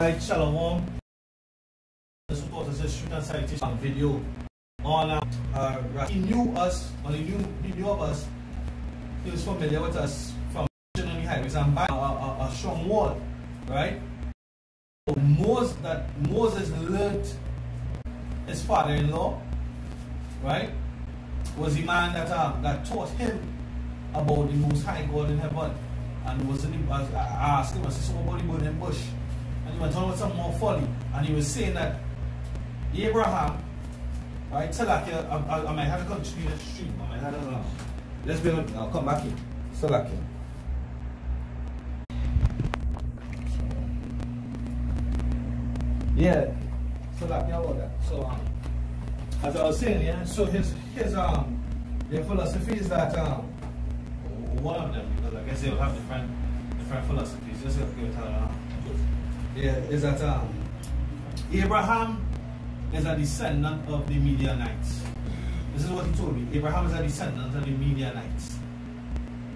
Alright, Shalom. This was a street and citation video on he knew us, or he knew of us. He was familiar with us from the highways and by a strong wall, right? So Moses learned his father-in-law, right? Was the man that taught him about the Most High God in heaven, and was I asked him, I said, so about the burning bush, and he went on with some more folly, and he was saying that Abraham, right? Tell like I might have to continue the street, I might have to let's bring it. I'll come back in. Still back in. Yeah. So like about that. So as I was saying, yeah, so his their philosophy is that one of them, because I guess they'll have different philosophies. Just is that Abraham is a descendant of the Midianites. This is what he told me. Abraham is a descendant of the Midianites.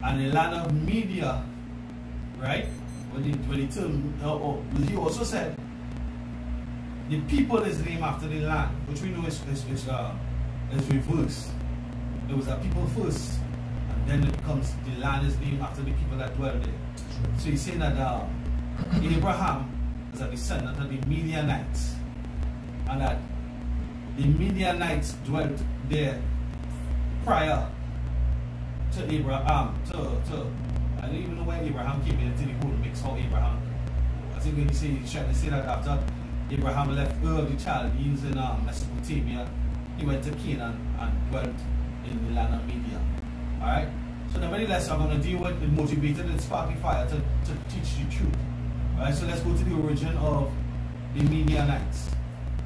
And the land of Media, right? When he told me, he also said the people is named after the land, which we know is reversed. It was the people first, and then it becomes the land is named after the people that dwell there. So he's saying that Abraham is a descendant of the Midianites, and that the Midianites dwelt there prior to Abraham. I don't even know where Abraham came in until the whole mix. How Abraham, I think when he's trying to say that after Abraham left Ur of the Chaldeans in Mesopotamia, he went to Canaan and dwelt in the land of Media. Alright? So nevertheless, I'm going to deal with the motivated and sparking fire to teach the truth. Alright, so let's go to the origin of the Midianites.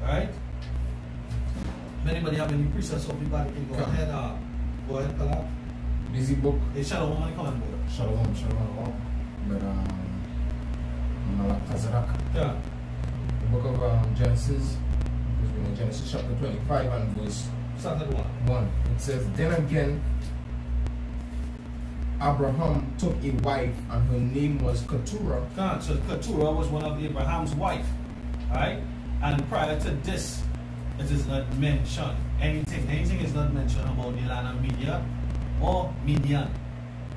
Alright? If anybody have any precepts of people can go ahead, Kalab. Busy book. Hey, Shalom, money coming, boy. Shalom. But yeah. The book of Genesis, Genesis chapter 25 and verse 1. It says, then again, Abraham took a wife, and her name was Keturah. So Keturah was one of Abraham's wife, right? And prior to this, it is not mentioned anything. Anything is not mentioned about the land of Media or Midian.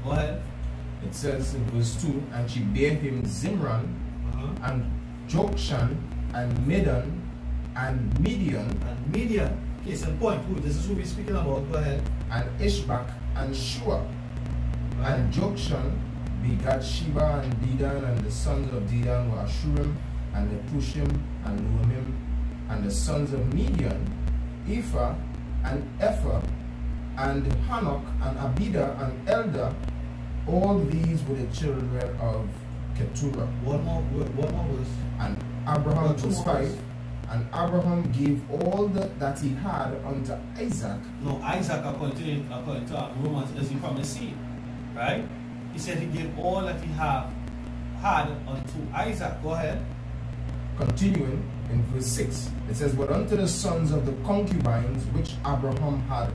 Go ahead. It says in verse 2, and she bare him Zimran, and Jokshan, and Medan, and Midian. Case in point, this is who we're speaking about. Go ahead. And Ishbak, and Shua. And Jokshan begat Sheba and Dedan, and the sons of Dedan were Ashurim, and Lepushim, and Luamim, and the sons of Midian, Ephah, and Ephah, and Hanok, and Abida, and Elda. All these were the children of Keturah. One more verse. And Abraham was 5. And Abraham gave all that he had unto Isaac. No, Isaac, according to Romans, is he from the seed, right? He said he gave all that he had unto Isaac. Go ahead. Continuing in verse 6, it says, but unto the sons of the concubines which Abraham had,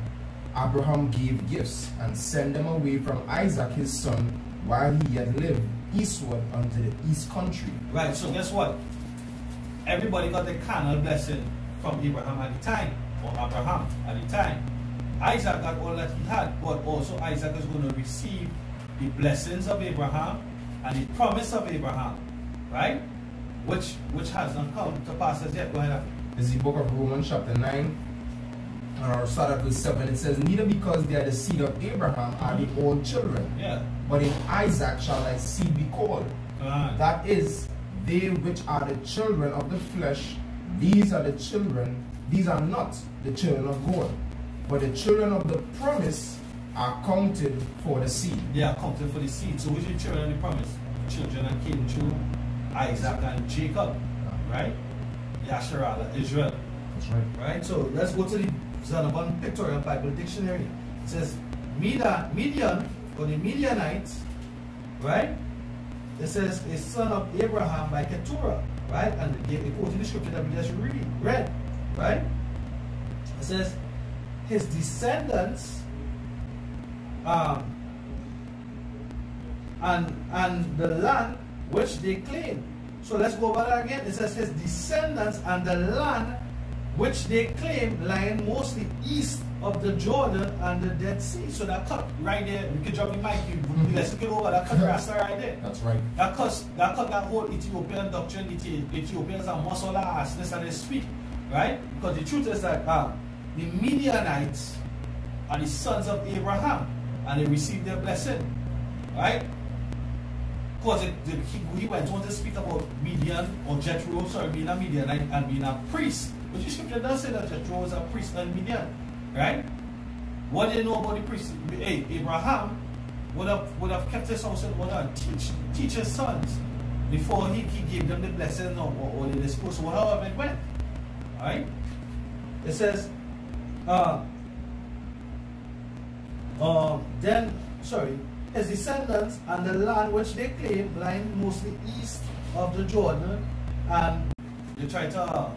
Abraham gave gifts, and sent them away from Isaac his son, while he yet lived, eastward unto the east country. Right, so guess what? Everybody got the carnal blessing from Abraham at the time, or Abraham at the time. Isaac got all that he had, but also Isaac is going to receive the blessings of Abraham and the promise of Abraham, right? Which has not come to pass as yet. Go ahead. This is the book of Romans chapter 9, and I'll start at verse 7. It says, neither because they are the seed of Abraham are they all children, but in Isaac shall thy seed be called. That is, they which are the children of the flesh, these are not the children of God, but the children of the promise are counted for the seed. They are counted for the seed. So which are the children of the promise? Children that came through Isaac and Jacob, right? Yasharala, Israel. That's right. Right? So let's go to the Zonabon Pictorial Bible Dictionary. It says Midian, or the Midianites, right? It says a son of Abraham by Keturah, right? And it quotes in the scripture that we just read, right? It says his descendants and the land which they claim. So let's go over that again. It says his descendants and the land which they claim lying mostly east of the Jordan and the Dead Sea. So that cut right there, we could drop the mic, let's look it over, that cut Rasta right there. That's right. That cut that whole Ethiopian doctrine, Ethiopians are muscle ass, this and they speak, right? Because the truth is that the Midianites are the sons of Abraham and they received their blessing, right? Because he went on to speak about Midian or Jethro, being a Midianite and being a priest. But the scripture does say that Jethro was a priest and Midian, right? What do you know about the priest? Hey, Abraham would have kept his house and would have teach his sons before he gave them the blessing or the disposal, however it went. Alright? It says, his descendants and the land which they claim lying mostly east of the Jordan, and they try to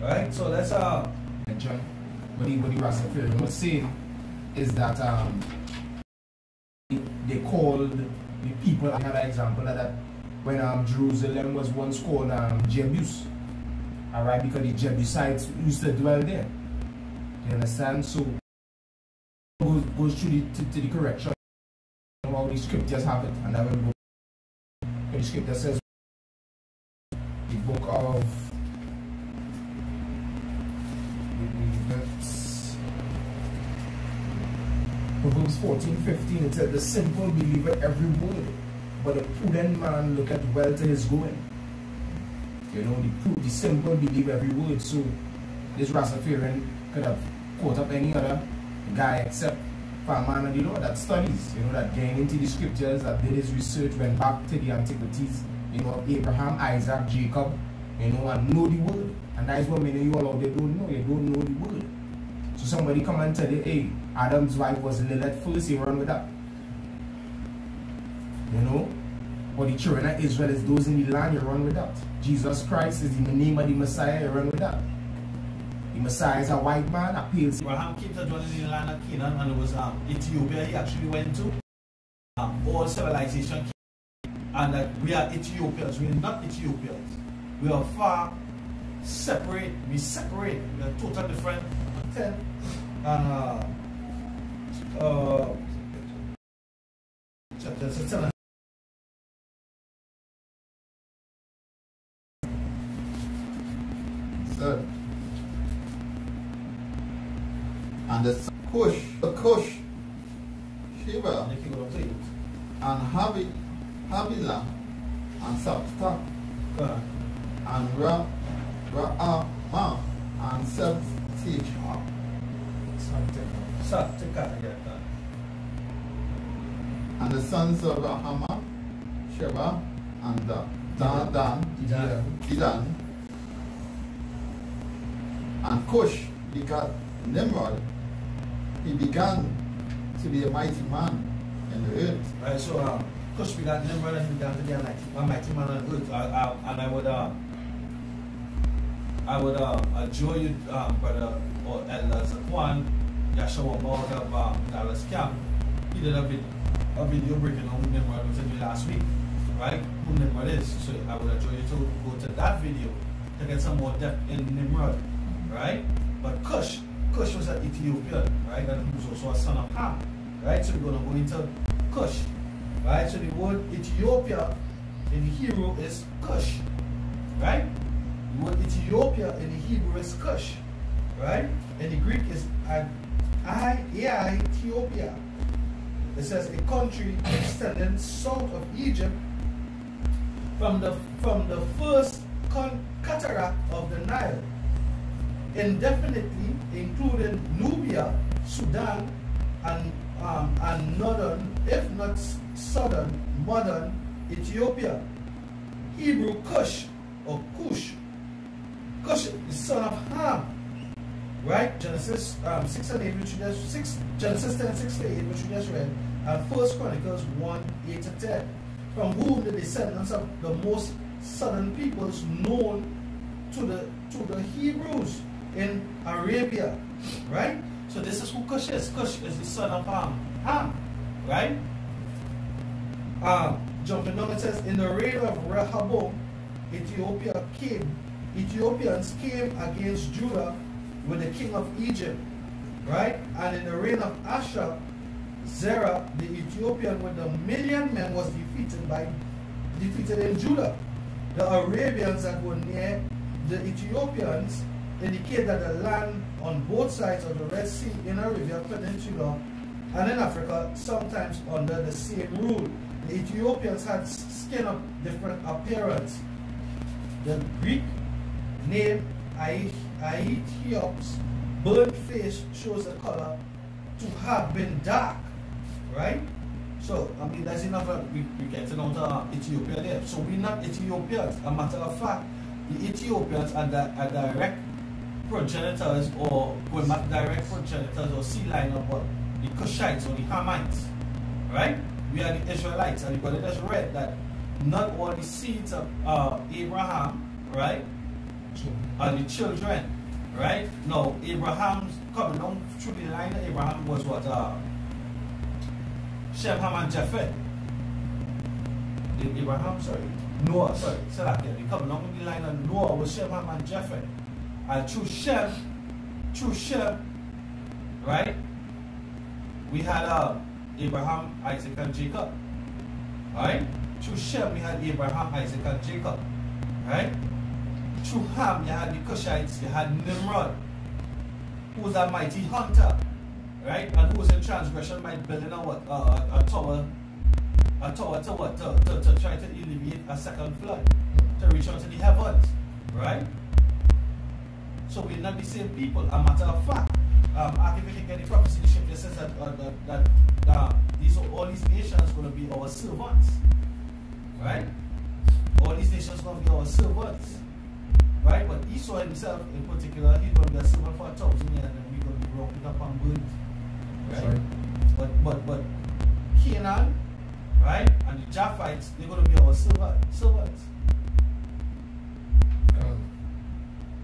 right? So let's John, what the Rastafarian was saying is that they called the people, another example of that when Jerusalem was once called Jebus, alright, because the Jebusites used to dwell there. You understand? So goes through to the correction of how the scriptures have it, and that will go. The scripture says the book of Proverbs 14:15, it said, the simple believeth every word, but the prudent man looketh well to his going. You know, the simple believe every word. So this Rastafarian could have quote up any other guy except for a man of the Lord that studies, you know, that getting into the scriptures, that did his research, went back to the antiquities, you know, Abraham, Isaac, Jacob, you know, and know the word. And that is what many of you all out there don't know. You don't know the word. So somebody come and tell you, hey, Adam's wife was Lilith first, you run with that. You know? Or the children of Israel is those in the land, you run with that. Jesus Christ is in the name of the Messiah, you run with that. The Messiah is a white man, a pale. Abraham came to dwell in the land of Canaan, and it was Ethiopia he actually went to. All civilization came, and that we are Ethiopians, we are not Ethiopians. We are far separate, we are totally different. And the Cush, Sheba, and Havilah, and Sapta, and Ra'amah, and Septicha. And the sons of Rahama, Sheba, and Dedan, and Cush begat Nimrod. He began to be a mighty man in the earth. Right, so Cush begat Nimrod, and he began to be a mighty man on earth. And I would adjure you, brother or Elder Zakwan, Yashua about of Dallas Camp. He did a video breaking on who Nimrod was in last week, right? Who Nimrod is. So I would adjure you to go to that video to get some more depth in Nimrod, right? But Cush was an Ethiopian, right? And he was also a son of Ham, right? So we're going to go into Cush, right? So the word Ethiopia in the Hebrew is Cush, right? The word Ethiopia in the Hebrew is Cush, right? In the Greek is Ethiopia. It says a country extending south of Egypt from the first cataract of the Nile, indefinitely including Nubia, Sudan, and northern, if not southern, modern Ethiopia. Hebrew Cush or Cush. Cush is son of Ham, right? Genesis 6 and 8, which we just Genesis 10, 6 to 8, which we just read, and 1 Chronicles 1, 8 to 10, from whom the descendants of the most southern peoples known to the Hebrews in Arabia, right? So this is who Cush is. Cush is the son of Ham, right? jumping down, it says, in the reign of Rehoboam, Ethiopians came against Judah with the king of Egypt, right? And in the reign of Asa, Zerah, the Ethiopian with the 1,000,000 men, was defeated in Judah. The Arabians that were near the Ethiopians indicate that the land on both sides of the Red Sea in Arabia Peninsula and in Africa, sometimes under the same rule. The Ethiopians had skin of different appearance. The Greek name Aethiops, burnt face, shows the color to have been dark, right? So, I mean, that's enough. We get to know Ethiopia there. So, we're not Ethiopians. A matter of fact, the Ethiopians are direct progenitors, or well, not direct progenitors or sea line of what? The Cushites or the Hamites, right? We are the Israelites, and because it has read that not all the seeds of Abraham, right, are the children, right? No, Abraham's coming on through the line of Abraham was what? Shem, Ham, and Japheth. Noah, so that they coming on the line of Noah was Shem, Ham, and Japheth. And through Shem, right, we had Abraham, Isaac, and Jacob. Right? Through Shem, we had Abraham, Isaac, and Jacob. Right? Through Ham, you had the Cushites, you had Nimrod, who was a mighty hunter. Right? And who was in transgression by building a tower to what? To try to alleviate a second flood, to reach out to the heavens. Right? So we're not the same people. A matter of fact, if you get the prophecy, the scripture says that all these nations going to be our servants. Right? All these nations going to be our servants. Right? But Esau himself, in particular, he's going to be a servant for 1,000 years, and then we're going to be broken up and burned. Right? But Canaan, right, and the Japhites, they're going to be our servants.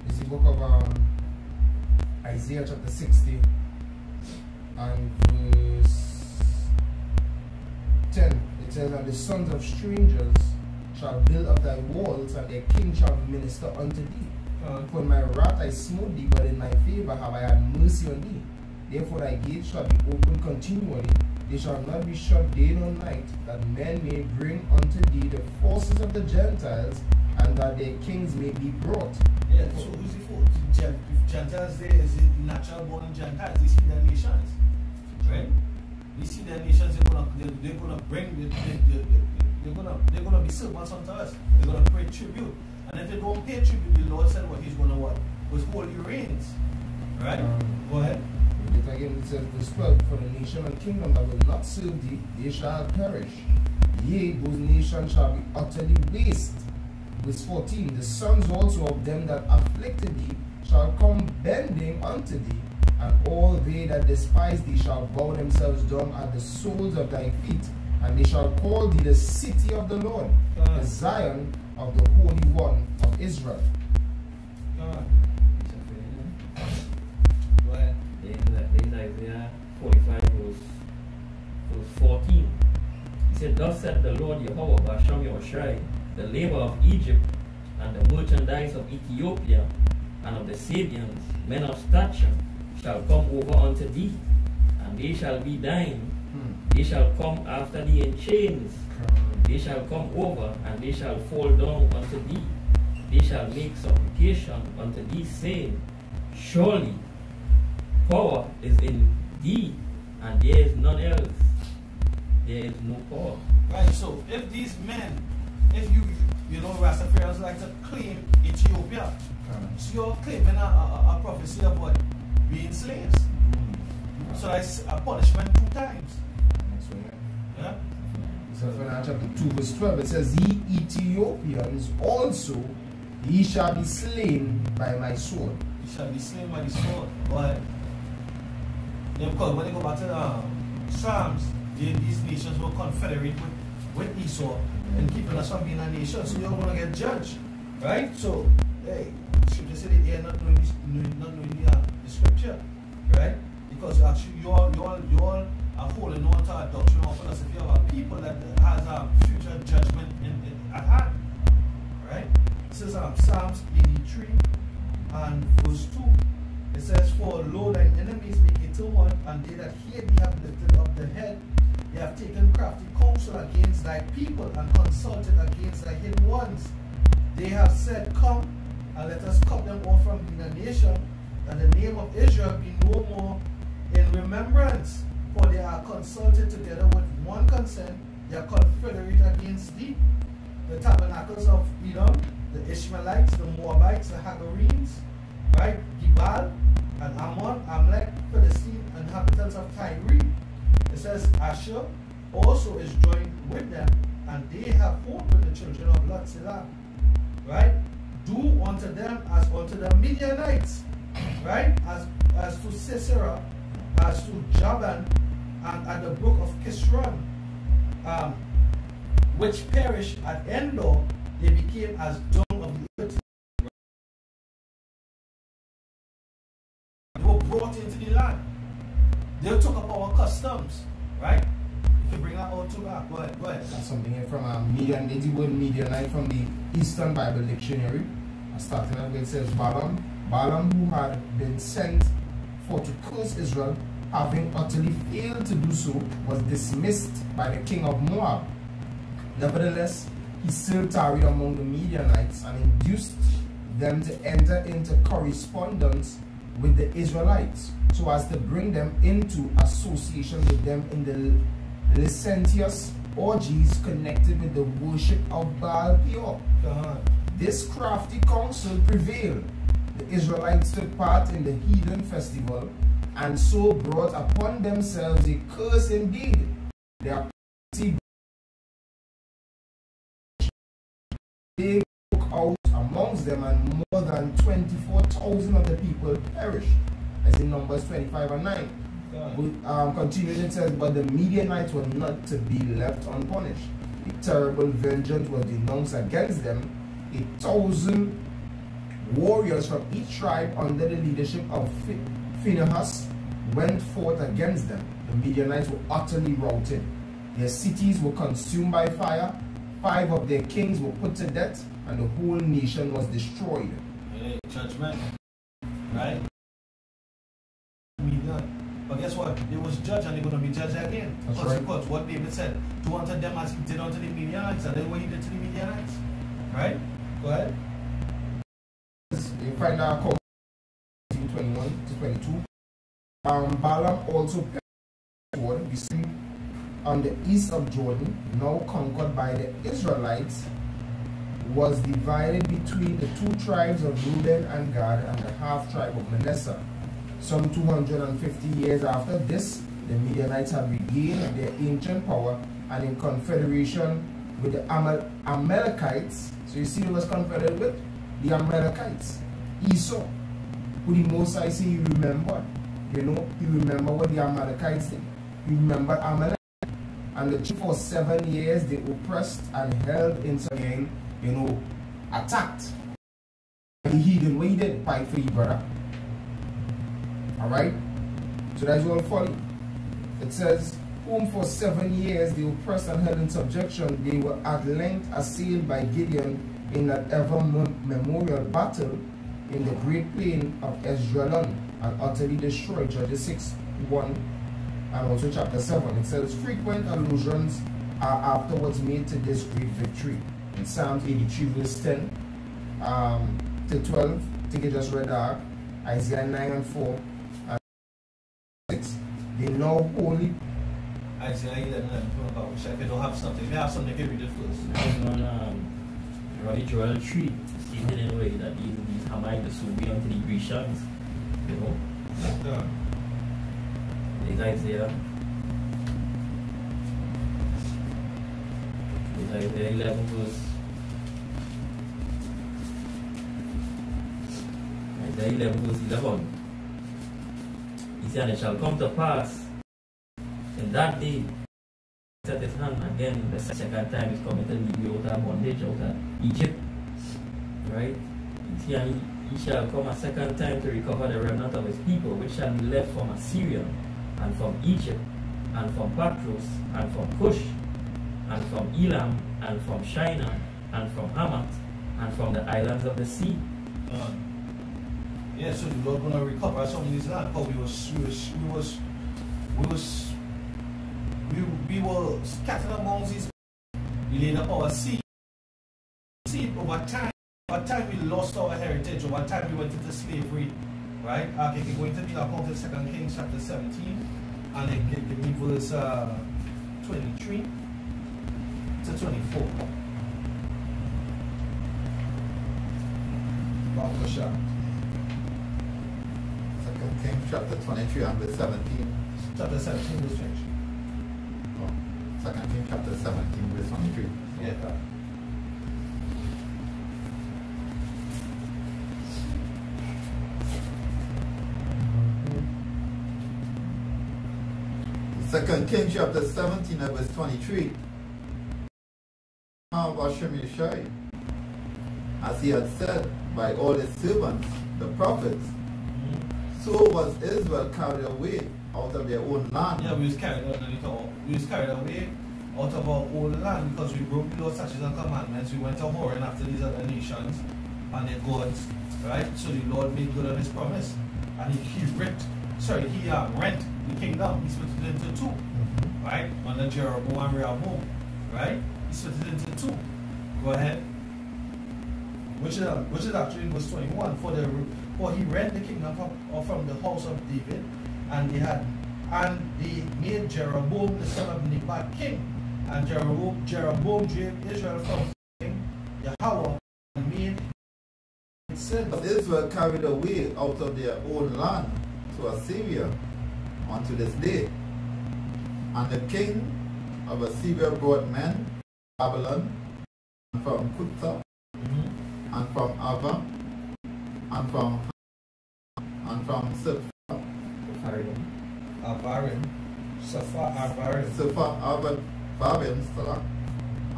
It's the book of Isaiah chapter 60 and verse 10. It says, and the sons of strangers shall build up thy walls, and their king shall minister unto thee. For in my wrath I smote thee, but in my favor have I had mercy on thee. Therefore thy gates shall be open continually, they shall not be shut day nor night, that men may bring unto thee the forces of the Gentiles, and that their kings may be brought. Yeah, so who's the fault? If Gentiles there is natural born Gentiles, they see their nations. Right? They see their nations, they're gonna bring they're gonna be servants unto us. They're gonna pay tribute. And if they don't pay tribute, the Lord said what he's gonna what? Withhold the reins. Right? Go ahead. It again, it says, verse 12, for the nation and kingdom that will not serve thee, they shall perish. Yea, those nations shall be utterly waste. Verse 14, the sons also of them that afflicted thee shall come bending unto thee, and all they that despise thee shall bow themselves down at the soles of thy feet, and they shall call thee the city of the Lord, the Zion of the Holy One of Israel. There's Isaiah 45 verse 14. He said, thus said the Lord Yahweh Basham Yahushai, the labor of Egypt and the merchandise of Ethiopia and of the Sabians, men of stature, shall come over unto thee, and they shall be thine. They shall come after thee in chains. They shall come over, and they shall fall down unto thee. They shall make supplication unto thee, saying, surely power is in thee, and there is none else. There is no power. Right, so if these men, if you know, Rastafarians like to claim Ethiopia, so you're claiming a prophecy of what? Being slaves. So that's a punishment 2 times. Yeah? So in chapter 2 verse 12 it says, ye Ethiopians also, ye shall be slain by my sword. You shall be slain by the sword. Go ahead. Yeah, because when they go back to the Psalms, these nations were confederate with Esau and keeping us from being a nation. So you're going to get judged. Right? So, hey, scripture said they are not knowing the scripture. Right? Because actually you all are holding on to a doctrine or philosophy of a people that has a future judgment at hand. Right? This is Psalms 83 and verse 2. It says, "For lo, thine enemies make a tumult, and they that hate thee have lifted up the head. They have taken crafty counsel against thy people, and consulted against thy hidden ones. They have said, Come, and let us cut them off from being a nation, that the name of Israel be no more in remembrance. For they are consulted together with one consent, they are confederate against thee. The tabernacles of Edom, the Ishmaelites, the Moabites, the Hagarenes, right? Gibal and Ammon, Amalek, Philistine, inhabitants of Tyre." It says, "Asher also is joined with them, and they have hope with the children of Lot, Selah." Right? "Do unto them as unto the Midianites," right? As to Sisera, as to Javan, and at the brook of Kishron, which perished at Endor, they became as dung of the earth. They were brought into the land. They took up our customs, right? You can bring that all to back. Go ahead, go ahead. That's something here from Median, the word Midianite from the Eastern Bible Dictionary. Starting at where it says Balaam, who had been sent for to curse Israel, having utterly failed to do so, was dismissed by the king of Moab. Nevertheless, he still tarried among the Midianites and induced them to enter into correspondence with the Israelites, so as to bring them into association with them in the licentious orgies connected with the worship of Baal Peor. This crafty counsel prevailed. The Israelites took part in the heathen festival, and so brought upon themselves a curse indeed. Their they broke out amongst them, and more than 24,000 of the people perished, as in Numbers 25 and 9. Continuing, it says, "But the Midianites were not to be left unpunished. A terrible vengeance was denounced against them. 1,000 warriors from each tribe under the leadership of Phinehas went forth against them. The Midianites were utterly routed. Their cities were consumed by fire. 5 of their kings were put to death, and the whole nation was destroyed." Hey, judgment, right? But guess what? They was judged, and they're going to be judged again. That's because right. What David said, "Do unto them as he did unto the Midianites," and then what he did to the Midianites. Right? Go ahead. You find out 21 to 22. Balaam also perished, you see, on the east of Jordan, now conquered by the Israelites, was divided between the 2 tribes of Reuben and Gad and the half tribe of Manasseh. Some 250 years after this, the Midianites had regained their ancient power, and in confederation with the Amalekites. So you see, it was confederate with the Amalekites. Esau, who the Most High say he remembered. You know, he remembered what the Amalekites did. He remembered Amalek. And the for 7 years they oppressed and held in again, you know, attacked. And he did what he did, fight for you, brother. Alright? So that's all folly. It says, "Whom for 7 years they oppressed and held in subjection, they were at length assailed by Gideon in that ever memorial battle in the great plain of Esdraelon, and utterly destroyed." Judges 6:1 and also chapter 7. It says, frequent allusions are afterwards made to this great victory. In Psalms 83 verse 10 to 12, I think I just read that, Isaiah 9 and 4 and 6. They know only Isaiah 11 and 12. If you don't have something, if you have something, you can read it first. Joel 3 stated in a way that these Hamites will be unto the Grecians, you know. Yeah. There's Isaiah 11 verse. Isaiah 11 verse 11. He said, "And it shall come to pass in that day, at his hand again, the second time is coming to lead you out of bondage, out of Egypt." Right? He shall come a second time to recover the remnant of his people, which shall be left from Assyria and from Egypt, and from Patros, and from Cush, and from Elam, and from Shinar, and from Hamath, and from the islands of the sea. Yeah, so the Lord gonna recover some of these land, but we were scattered amongst these. We laid up our seed. Over time we lost our heritage. Over time we went into slavery, right? Okay, we're going to be account 2 Kings chapter 17, and then give me verse 23 to 24. Second Kings chapter 23 and verse 17. Chapter 17 verse 23. Oh, 2 Kings chapter 17 verse 23. Yeah. Second Kings chapter 17 and verse 23. As he had said by all his servants, the prophets, so was Israel carried away out of their own land. Yeah, we was carried away out of our own land because we broke the Lord's statutes and commandments. We went to whoring after these other nations and their gods, right? So the Lord made good on his promise, and he rent the kingdom. He split it into two, right? Under Jeroboam and Rehoboam, right? He split it into two. Go ahead. Which is actually in verse 21. For he rent the kingdom from the house of David, and they made Jeroboam the son of Nebat king, and Jeroboam drave Israel from King Yahweh and made it sin. Israel carried away out of their own land to Assyria unto this day. And the king of Assyria brought men from Babylon, and from Kutha, and from Ava, and from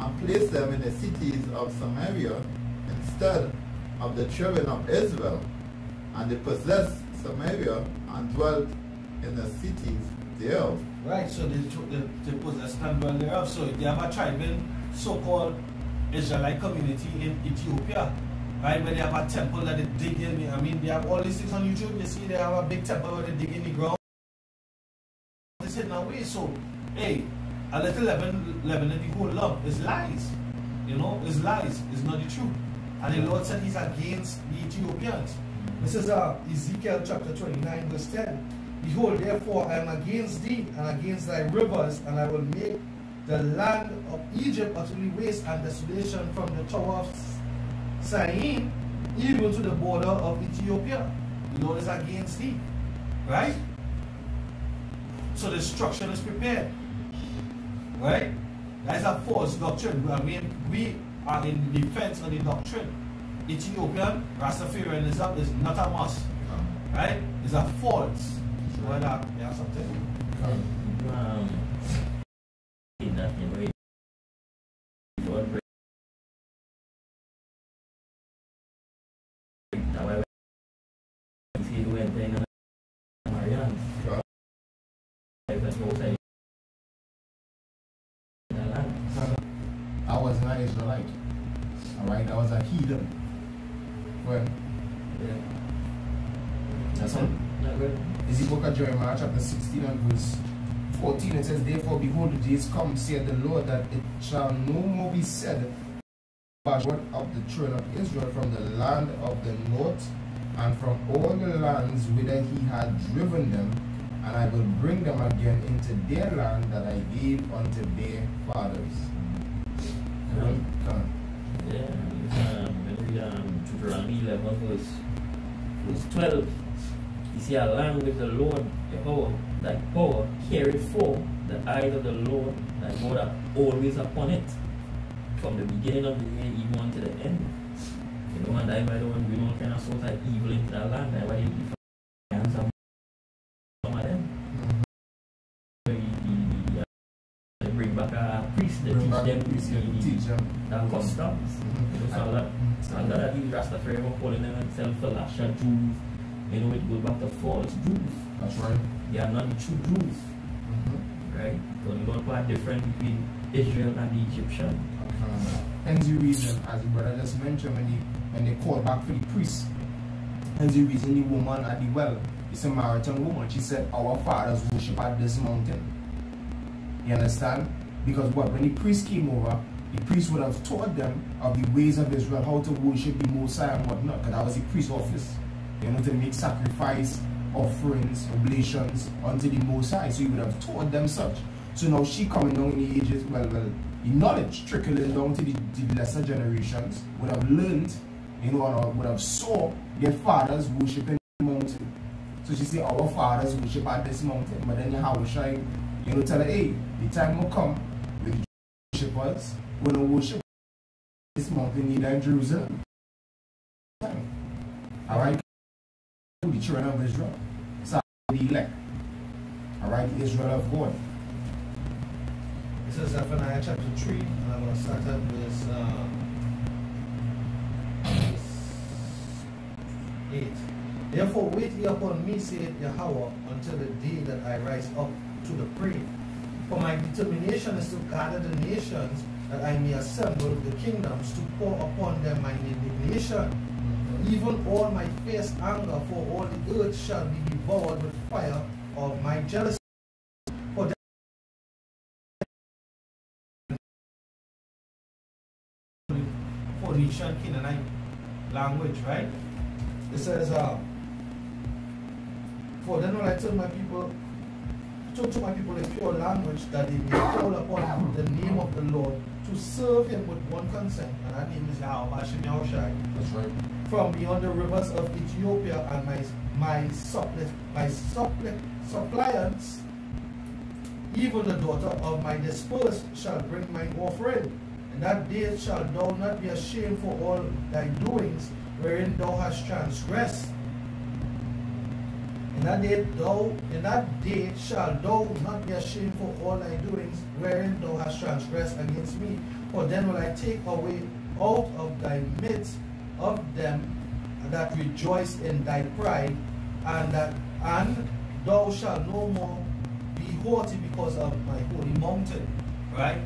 and placed them in the cities of Samaria instead of the children of Israel, and they possessed Samaria and dwelt in the cities thereof. Right, so they possessed and dwelt thereof. So they have a tribe in so-called Israelite community in Ethiopia, right, where they have a temple that they dig in. I mean, they have all these things on YouTube. You see, they have a big temple where they dig in the ground. It's hidden away. So, hey, a little leaven in the whole lump is lies. You know, it's lies. It's not the truth. And the Lord said he's against the Ethiopians. This is Ezekiel chapter 29 verse 10. Behold, therefore I am against thee and against thy rivers, and I will make the land of Egypt utterly waste and desolation from the tower of Syene even to the border of Ethiopia. The Lord is against thee. Right? So destruction is prepared. Right? That is a false doctrine. I mean, we are in defense of the doctrine. Ethiopian Rastafarianism is not a must. Right? It's a false. So why not? Yeah, something. I was not Israelite. Alright, I was a heathen. Well, Yeah. that's all. Is the book of Jeremiah chapter 16 and verse 14. It says, therefore, behold, the days come, saith the Lord, that it shall no more be said, backward of the children of Israel from the land of the north, and from all the lands whither he had driven them, and I will bring them again into their land that I gave unto their fathers. Deuteronomy 11 verse 12. You see, a land with the Lord Jehovah, thy power carried forth the eyes of the Lord thy God are always upon it, from the beginning of the year even unto the end. You know, and I by the way, we don't kind of sort of evil into that land. I why you give some of them. They bring back a priest, they teach them that customs. You know, so that these Rastafarian were calling them themselves Falasha Jews. You know, it goes back to false Jews. That's right. They are not the true Jews. right? Because the Lord part different between Israel and the Egyptian. Hence the reason, as the brother just mentioned, when they called back for the priest, hence the reason the woman at the well, it's a Samaritan woman, she said, our fathers worship at this mountain. You understand? Because what? When the priest came over, the priest would have taught them of the ways of Israel, how to worship the Most High and whatnot, because that was the priest's office. You know, to make sacrifice, offerings, oblations unto the Most High. So he would have taught them such. So now she coming down in the ages, well, the knowledge trickling down to the lesser generations would have learned, you know, or would have saw their fathers worshiping the mountain. So she said, our fathers worship at this mountain. But then Yahushua, you know, tell her, hey, the time will come with the worshippers will not worship this mountain neither in Jerusalem. Alright? The children of Israel. So the elect. Alright, the Israel of God. It says Zephaniah chapter 3, and I'm going to start at verse 8. Therefore wait ye upon me, saith Yahweh, until the day that I rise up to the prey. For my determination is to gather the nations, that I may assemble the kingdoms, to pour upon them my indignation. Even all my fierce anger, for all the earth shall be devoured with fire of my jealousy. For the Canaanite language, right? It says, for then will I tell my people, talk to my people in pure language, that they may call upon the name of the Lord, to serve him with one consent, and that name is Yahweh Hashem Yahushai. That's right. From beyond the rivers of Ethiopia, and my suppliants, even the daughter of my dispersed shall bring my offering. In that day shalt thou not be ashamed for all thy doings, wherein thou hast transgressed. In that day shalt thou not be ashamed for all thy doings, wherein thou hast transgressed against me. For then will I take away out of thy midst of them that rejoice in thy pride, and thou shalt no more be haughty because of my holy mountain. Right?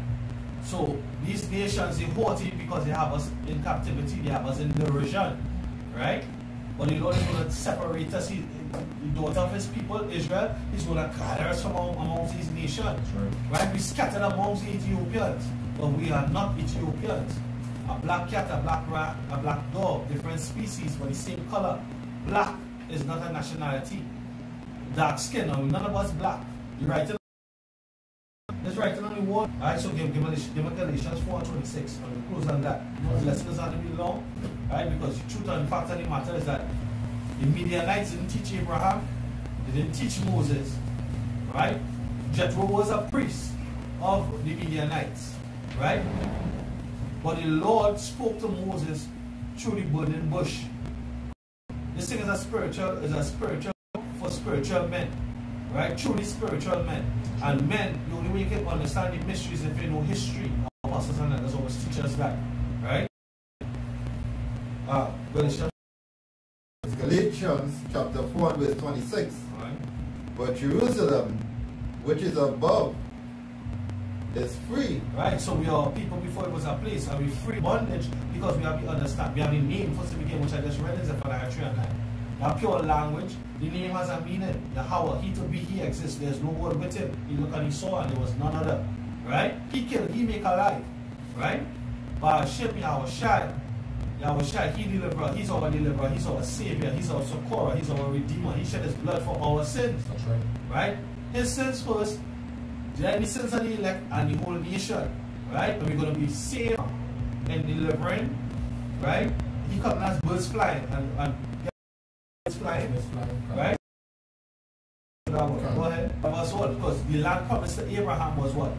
So these nations, they're haughty because they have us in captivity, they have us in derision. Right? But the Lord is going to separate us, the daughter of his people, Israel. He's going to gather us from amongst these nations. Right? We scattered amongst the Ethiopians, but we are not Ethiopians. A black cat, a black rat, a black dog, different species, but the same color. Black is not a nationality. Dark skin, none of us black. You write it. Let's write it on the wall. Alright, so give Galatians 4:26. We'll close on that. The lesson is not to be long. Right? Because the truth and the fact of the matter is that the Midianites didn't teach Abraham, they didn't teach Moses. Right? Jethro was a priest of the Midianites. Right? But the Lord spoke to Moses through the burning bush. This thing is a spiritual for spiritual men. Right? Truly spiritual men. And men, the only way you can understand the mysteries if you know history. Our pastors and others always teach us that. Right? Galatians chapter 4 verse 26. Right. But Jerusalem, which is above, is free. Right, so we are people before it was a place, and we free bondage because we have to understand. We have the name first begin, which I just read in Zephaniah 3 and 9. Now pure language, the name has a meaning. Yahweh, he to be, he exists. There's no word with him. He looked and he saw and there was none other. Right? He killed, he make alive. Right? By Hashem Yahushai. Yahushai, he deliverer, he's our deliverer, he's our savior, he's our succorer, he's our redeemer. He shed his blood for our sins. That's right. Right? His sins first, then the sins of the elect and the whole nation. Right? And we're going to be saved and delivering. Right? He comes as birds flying and birds flying. Right? Go ahead. Verse 1, because the land promised to Abraham was what?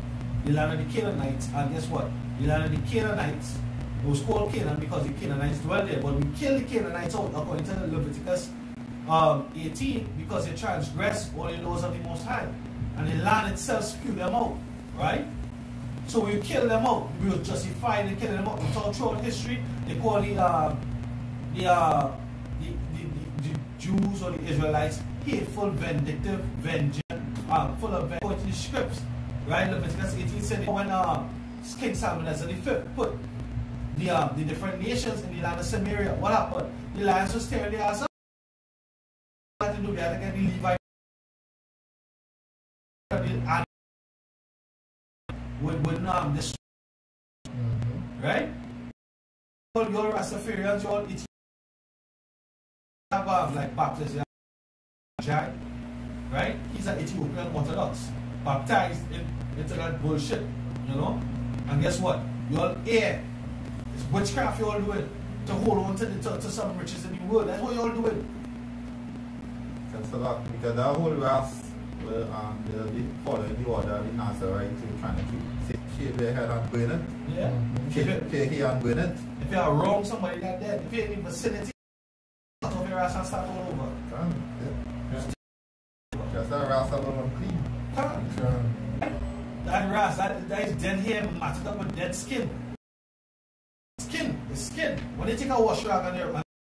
The land of the Canaanites. And guess what? The land of the Canaanites, it was called Canaan because the Canaanites dwelled there. But we killed the Canaanites out according to Leviticus 18 because they transgressed all the laws of the Most High. And the land itself spewed them out. Right? So we killed them out. We were justified in killing them out. Throughout history, they call the Jews or the Israelites hateful, vindictive, vengeance, full of vengeance. The scripts, Right? Leviticus 18 said when King Solomon and the fifth put the different nations in the land of Samaria, what happened? The lions was tearing their ass up. They had to do that again, the Levite would destroy. Right? All your Rastafarians, all Ethiopians have like Baptists, right? He's an Ethiopian Orthodox, baptized into that bullshit, you know? And guess what? You all air. It's witchcraft you all doing to hold on to some riches in the world. That's what you all doing. That's a lot, because that whole race will be following the order of the Nazarite to trying to shave their head and burn it. Yeah. Shave their hair and burn it. If you are wrong, somebody like that, if you're in the vicinity, cut off your ass and start all over. Just that race alone clean. That ras, that is dead hair matted up with dead skin. Skin, the skin. When they take a wash rag on there,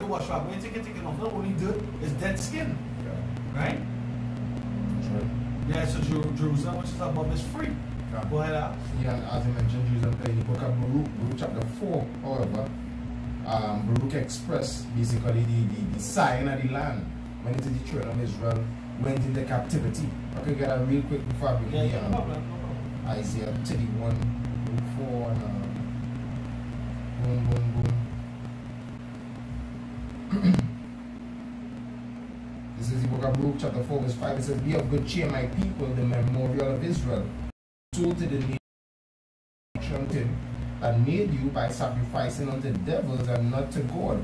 wash rag, when you take it off, not only dirt, it's dead skin. Right? Yeah, so Jerusalem, which is above, is free. Go ahead, Al. Yeah, as I mentioned, Jerusalem in the book of Baruch chapter 4, however, Baruch expressed basically the sign of the land when it is the children of Israel went into captivity. Okay, get a real quick before we begin. Isaiah 31, 4, and boom. This is the book of Baruch chapter 4 verse 5. It says, "Be of good cheer, my people, the memorial of Israel. So to the nation that made you by sacrificing unto devils and not to God.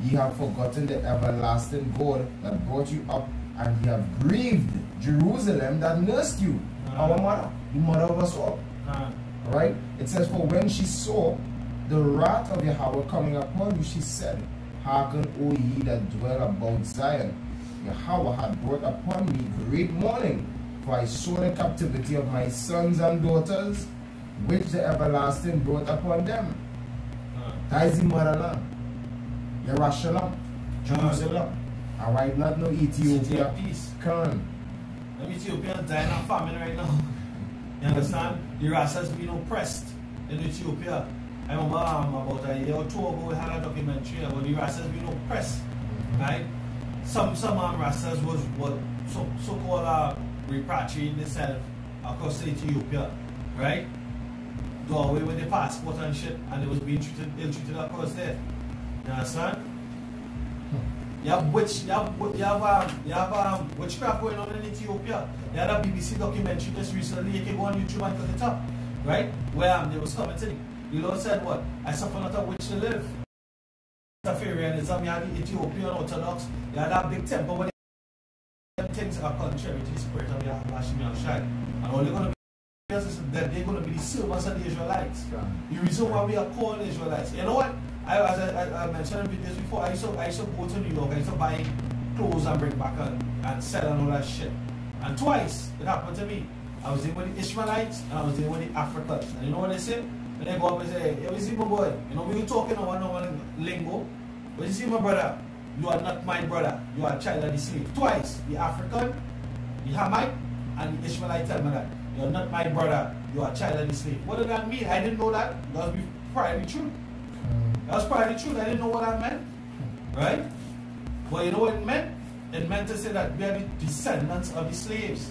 Ye have forgotten the everlasting God that brought you up, and ye have grieved Jerusalem that nursed you." Our mother, the mother of us all. Right? It says, "For when she saw the wrath of Yahweh coming upon you, she said, Hearken, O ye that dwell about Zion. Yahweh had brought upon me great mourning, for I saw the captivity of my sons and daughters, which the everlasting brought upon them." That is the motherland. Yerushalayim, Jerusalem. Alright, not no Ethiopia. Come. Ethiopians dying of famine right now. You understand? The Rastas being oppressed in Ethiopia. I remember about a year or two ago we had a documentary about the Rastas being oppressed. Right? Some Rastas was so-called repatriating themselves across Ethiopia. Right? Go away with the passport and shit, and they was being ill-treated across there. You understand? You have witchcraft going on in Ethiopia. They had a BBC documentary just recently. You can go on YouTube and look it up, right? Where they was commenting. The Lord said, "What? I suffer not a witch to live." RASTAFARianism, you had the Ethiopian Orthodox. You had that big temple where things are contrary to the spirit of Yahweh Shai. And all they're going to be is that they're going to be the servants of the Israelites. The reason why we are called Israelites. You know what? As I mentioned in videos before, I used to go to New York. I used to buy clothes and bring back and sell and all that shit. And twice it happened to me. I was dealing with the Ishmaelites and I was dealing with the Africans. And you know what they say? When they go up and say, "Hey, you see my boy? You know, we were talking on one lingo. But you see my brother? You are not my brother. You are a child of the slave." Twice, the African, the Hamite, and the Ishmaelite tell me that. "You are not my brother. You are a child of the slave." What did that mean? I didn't know that. That was probably true. That was probably true. I didn't know what that meant. Right? Well, you know what it meant? It meant to say that we are the descendants of the slaves.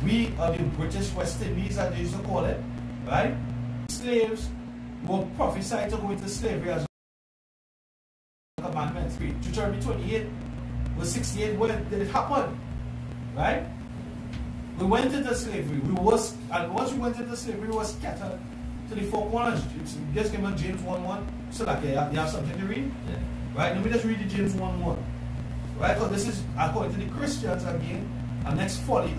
We are the British West Indies, as they used to call it. Right? Slaves were prophesied to go into slavery as commandments. Deuteronomy 28 verse 68, where did it happen? Right? We went into slavery. And once we went into slavery, we were scattered to the four corners. Just give me James 1:1. So like you have something to read? Yeah. Right? Let me just read the James 1:1. Right? Because this is according to the Christians again, our next folly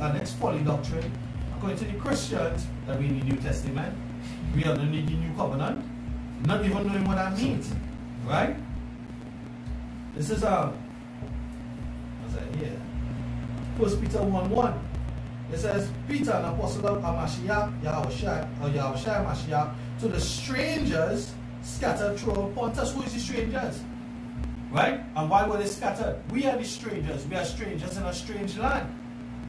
doctrine. According to the Christians, that we need the New Testament. We are going to need the New Covenant. Not even knowing what that means. Right? This is what's that here? 1 Peter 1:1. It says, "Peter, an apostle of Mashiach, Yahushua Mashiach, to the strangers scattered throughout Pontus." Who is the strangers? Right? And why were they scattered? We are the strangers. We are strangers in a strange land.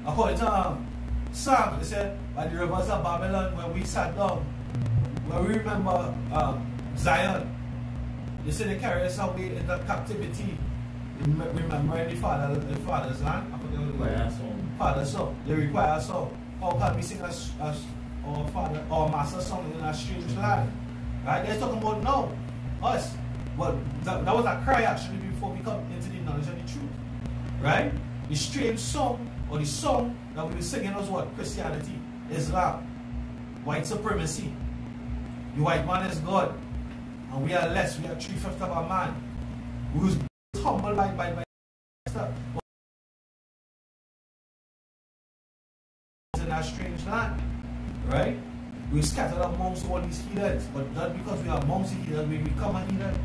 According to Psalm, they said, by the rivers of Babylon, when we sat down, when we remember Zion, they say they carry us away into captivity, remembering the father's land. Father's song. They require a song. How can we sing our father, our master song in a strange land? Right? They're talking about now, us. But that was a cry actually before we come into the knowledge of the truth. Right? The strange song, or the song that we were singing was what? Christianity, Islam, white supremacy. The white man is God, and we are less. We are 3/5 of a man who's humbled by stuff. In a strange land, right? We scattered amongst all these heathens, but not because we are amongst the heathens, we become a heathen.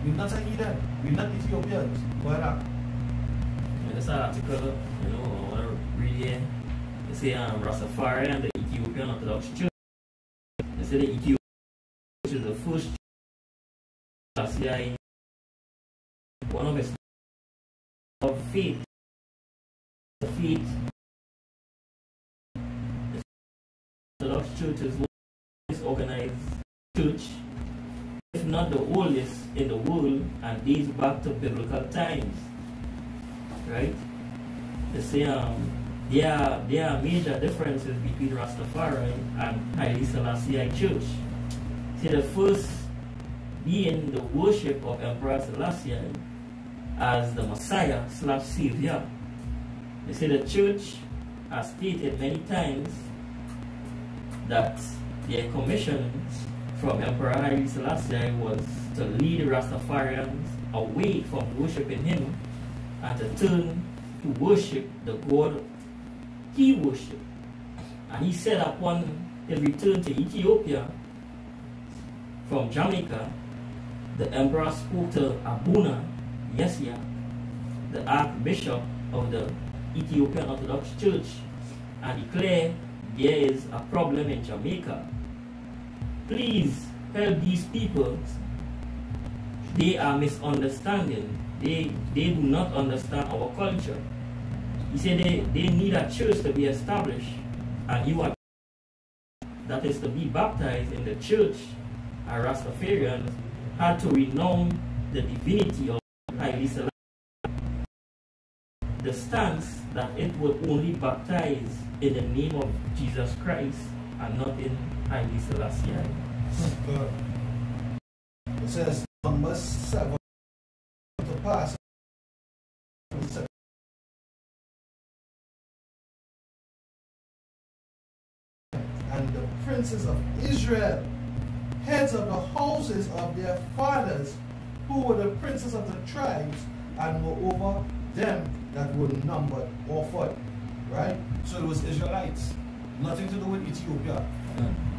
We're not a heathen. We're not Ethiopians. Go ahead. In this article, you know, I want to read here. They say RASTAFARIan, the Ethiopian Orthodox Church. They say the Ethiopian Church is the first church, one of its of faith. The faith. The Orthodox Church is one of the organized church, if not the oldest in the world, and dates back to biblical times. Right? They say there are major differences between Rastafari and Haile Selassie Church. See, the first being the worship of Emperor Selassie as the Messiah / Savior. They say the church has stated many times that their commission from Emperor Haile Selassie was to lead Rastafarians away from worshiping him and to turn to worship the God he worshipped. And he said upon his return to Ethiopia from Jamaica, the emperor spoke to Abuna Yesia, the archbishop of the Ethiopian Orthodox Church, and declared there is a problem in Jamaica. Please help these people. They are misunderstanding. They do not understand our culture. He said they need a church to be established, and you are that is to be baptized in the church. And Rastafarians had to renounce the divinity of Haile Selassie. The stance that it would only baptize in the name of Jesus Christ and not in Haile Selassie. It says Numbers 7 to pass. And the princes of Israel, heads of the houses of their fathers, who were the princes of the tribes, and were over them that were numbered or fought. Right? So it was Israelites. Nothing to do with Ethiopia.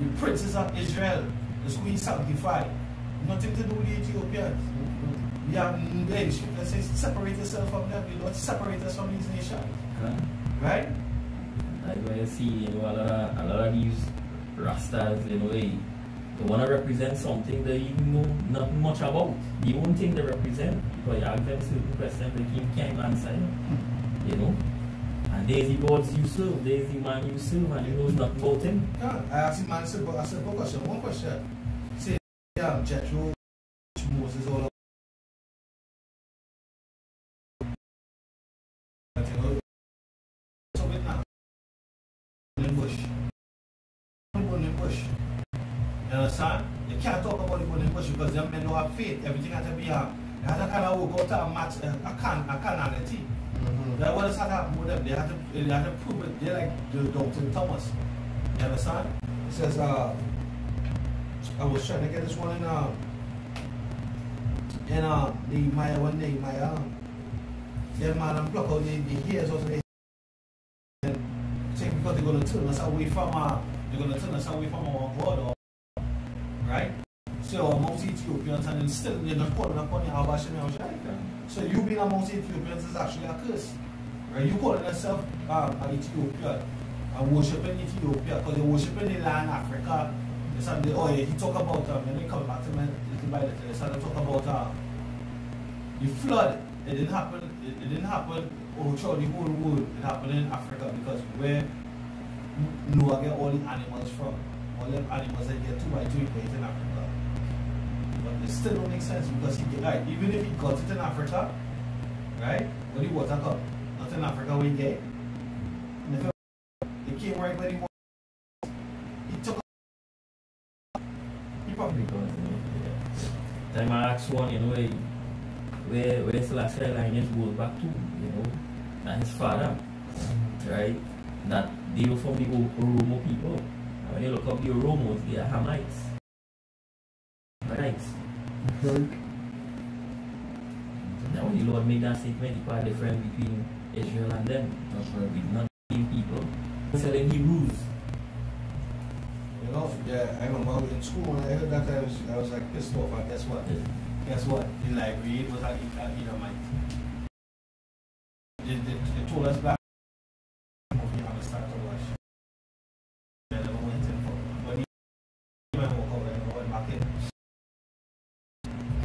The princes of Israel is who he sanctified. Nothing to do with the Ethiopians. We have let's say separate yourself from them. You don't separate us from these nations. Right? Like when you see, you know, a lot of these Rastas, you know, they want to represent something they even know not much about. The only thing they represent, because you ask them certain questions, they can't answer, you know. And there's the gods you serve, there's the man you serve, and you know nothing about him. Yeah, I asked the man, I said, one question. Say, Jethro, Moses, all of bush. You understand? You can't talk about the burning bush because them men don't have faith. Everything has to be they have to kind of work out a carnality. That what has happened with them. They have to prove it. They're like the Doctrine Thomas. You understand? It says I was trying to get this one in Nehemiah one day, them man pluck out the hairs of the because they're going to turn us away from our God, right? So amongst Ethiopians, and then still they're not calling upon the Habashim Yahushua. So you being amongst Ethiopians is actually a curse, right? You calling yourself an Ethiopian and worshiping Ethiopia because you're worshiping the land Africa. He talk about when they come back to me, they started to talk about the flood. It didn't happen throughout the whole world. It happened in Africa because where Noah get all the animals from. All them animals that get 2 by 2 in Africa. But it still don't make sense because he get, right, even if he got it in Africa, right? When the water come, not in Africa we get. And if it came right when he wanted, he took he probably Because, time I asked one, where Selassie lineage goes back to, and his father, right? That they were from the Oromo people. And when you look up the Oromos, they are Hamites. Hamites. Now when the Lord made that statement, he put a difference between Israel and them. That's right. We're not the same people. Selling Hebrews. Yeah, I remember in school when I heard that I was like pissed off. And guess what? Guess what? The library was an Edomite. They told us back. We haven't started to watch. I never went in for it. But he went out and went back in.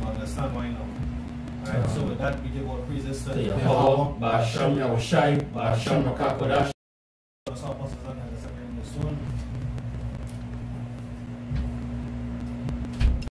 You understand why now? Alright, so with that we give our praises to Yahweh, Ba'ashem Yahushai, Ba'ashem Makakodash.